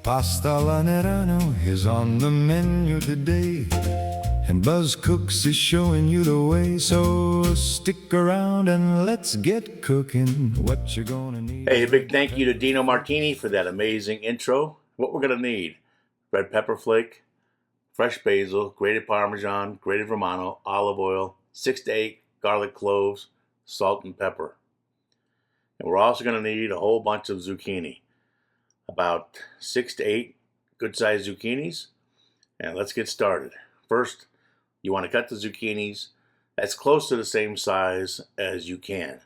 Pasta Alla Nerano is on the menu today, and Buzz Cooks is showing you the way. So stick around and let's get cooking. What you gonna need? Hey, a big thank you to Dino Martini for that amazing intro. What we're gonna need: red pepper flake, fresh basil, grated Parmesan, grated Romano, olive oil, 6 to 8 garlic cloves, salt and pepper. And we're also gonna need a whole bunch of zucchini, about 6 to 8 good-sized zucchinis. And let's get started. First, you want to cut the zucchinis as close to the same size as you can.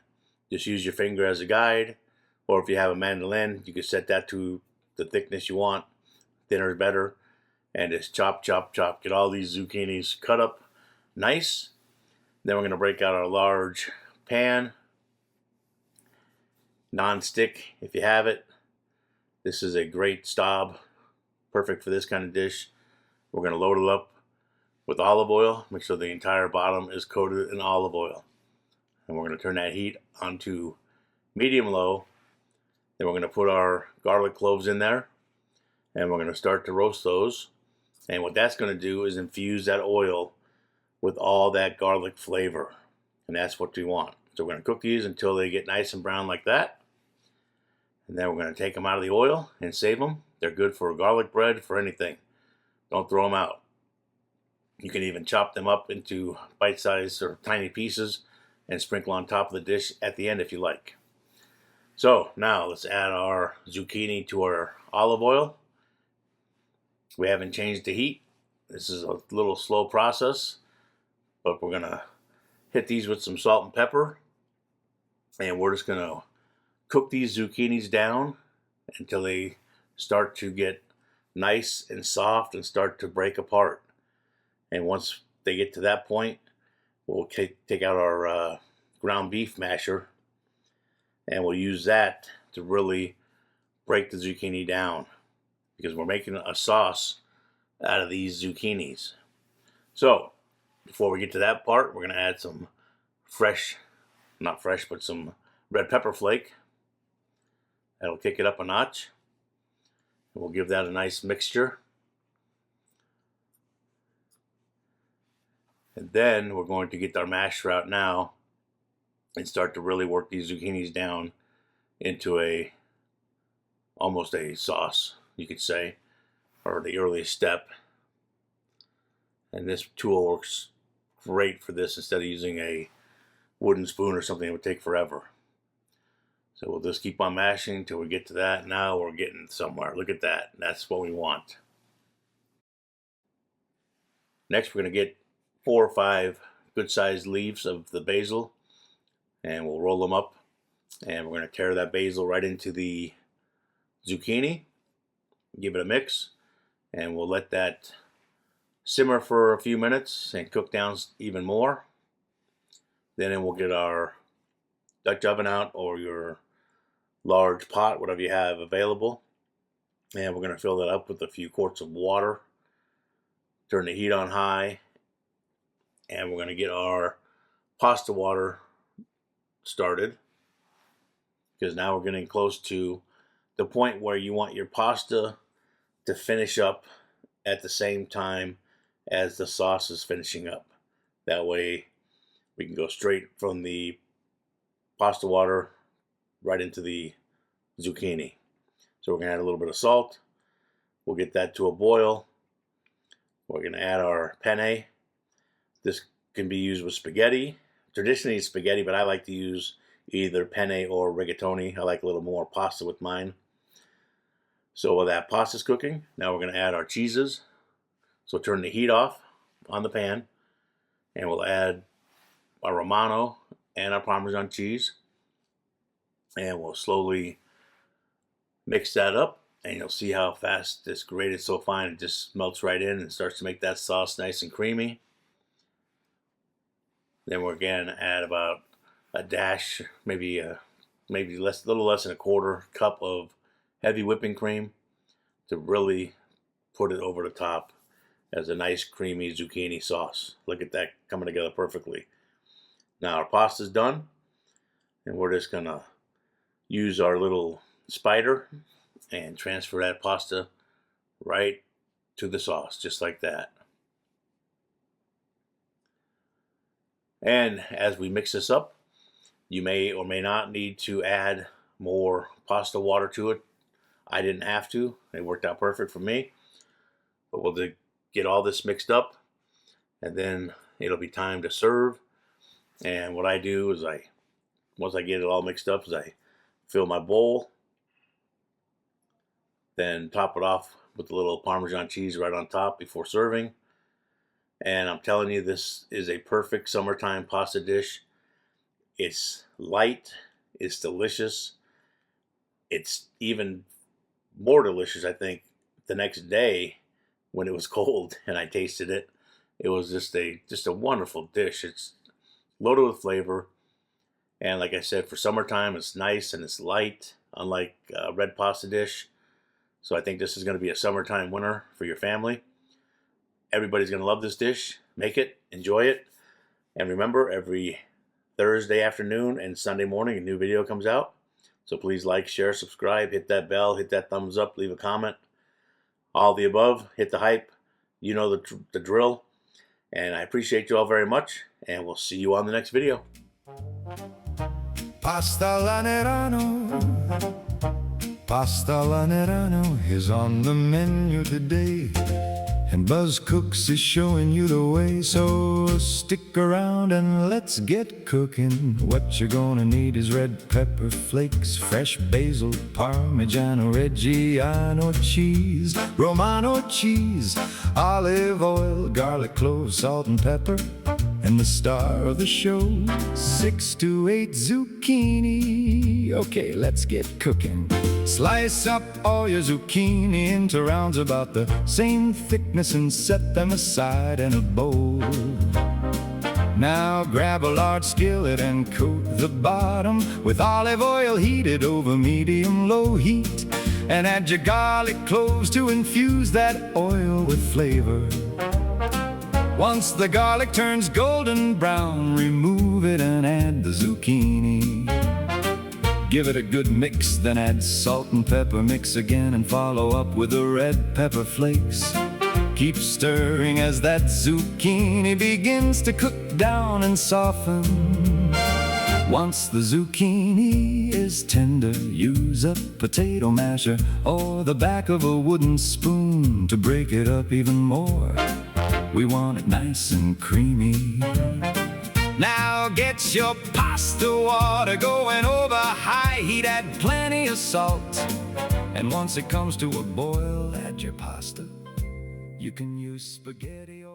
Just use your finger as a guide, or if you have a mandolin, you can set that to the thickness you want. Thinner is better. And just chop, chop, chop. Get all these zucchinis cut up nice. Then we're going to break out our large pan, non-stick if you have it. This is a great Staub, perfect for this kind of dish. We're going to load it up with olive oil. Make sure the entire bottom is coated in olive oil. And we're going to turn that heat onto medium-low. Then we're going to put our garlic cloves in there, and we're going to start to roast those. And what that's going to do is infuse that oil with all that garlic flavor. And that's what we want. So we're going to cook these until they get nice and brown like that. And then we're going to take them out of the oil and save them. They're good for garlic bread, for anything. Don't throw them out. You can even chop them up into bite-sized or tiny pieces and sprinkle on top of the dish at the end if you like. So now let's add our zucchini to our olive oil. We haven't changed the heat. This is a little slow process, but we're going to hit these with some salt and pepper. And we're just going to cook these zucchinis down until they start to get nice and soft and start to break apart. And once they get to that point, we'll take out our ground beef masher, and we'll use that to really break the zucchini down, because we're making a sauce out of these zucchinis. So before we get to that part, we're going to add some not fresh, but some red pepper flake. That'll kick it up a notch. We'll give that a nice mixture. And then we're going to get our masher out now and start to really work these zucchinis down into almost a sauce, you could say, or the earliest step. And this tool works great for this instead of using a wooden spoon or something that would take forever. So we'll just keep on mashing until we get to that. Now we're getting somewhere. Look at that. That's what we want. Next, we're going to get 4 or 5 good-sized leaves of the basil, and we'll roll them up. And we're going to tear that basil right into the zucchini. Give it a mix, and we'll let that simmer for a few minutes and cook down even more. Then we'll get our Dutch oven out, or your large pot, whatever you have available, and we're going to fill that up with a few quarts of water. Turn the heat on high, and we're going to get our pasta water started, because now we're getting close to the point where you want your pasta to finish up at the same time as the sauce is finishing up. That way we can go straight from the pasta water right into the zucchini. So we're going to add a little bit of salt. We'll get that to a boil. We're going to add our penne. This can be used with spaghetti. Traditionally it's spaghetti, but I like to use either penne or rigatoni. I like a little more pasta with mine. So while that pasta's cooking, now we're going to add our cheeses. So turn the heat off on the pan, and we'll add our Romano and our Parmesan cheese. And we'll slowly mix that up, and you'll see how fast this grated so fine. It just melts right in and starts to make that sauce nice and creamy. Then we're going to add about a dash, maybe a little less than a quarter cup of heavy whipping cream to really put it over the top as a nice creamy zucchini sauce. Look at that coming together perfectly. Now our pasta's done, and we're just going to use our little spider and transfer that pasta right to the sauce, just like that. And as we mix this up, you may or may not need to add more pasta water to it. I didn't have to. It worked out perfect for me. But we'll get all this mixed up, and then it'll be time to serve. And what I do is once I get it all mixed up, is I fill my bowl, then top it off with a little Parmesan cheese right on top before serving. And I'm telling you, this is a perfect summertime pasta dish. It's light, it's delicious. It's even more delicious, I think, the next day when it was cold and I tasted it. It was just a wonderful dish. It's loaded with flavor. And like I said, for summertime, it's nice and it's light, unlike a red pasta dish. So I think this is going to be a summertime winner for your family. Everybody's going to love this dish. Make it, enjoy it. And remember, every Thursday afternoon and Sunday morning, a new video comes out. So please like, share, subscribe, hit that bell, hit that thumbs up, leave a comment. All the above, hit the hype. You know the drill. And I appreciate you all very much. And we'll see you on the next video. Pasta Alla Nerano, Pasta Alla Nerano is on the menu today, and Buzz Cooks is showing you the way. So stick around and let's get cooking. What you're gonna need is red pepper flakes, fresh basil, Parmesan, Reggiano cheese, Romano cheese, olive oil, garlic, cloves, salt and pepper, and the star of the show, 6 to 8 zucchini. Okay, let's get cooking. Slice up all your zucchini into rounds about the same thickness and set them aside in a bowl. Now grab a large skillet and coat the bottom with olive oil heated over medium-low heat, and add your garlic cloves to infuse that oil with flavor. Once the garlic turns golden brown, remove it and add the zucchini. Give it a good mix, then add salt and pepper. Mix again and follow up with the red pepper flakes. Keep stirring as that zucchini begins to cook down and soften. Once the zucchini is tender, use a potato masher or the back of a wooden spoon to break it up even more. We want it nice and creamy. Now get your pasta water going over high heat, add plenty of salt, and once it comes to a boil, add your pasta. You can use spaghetti or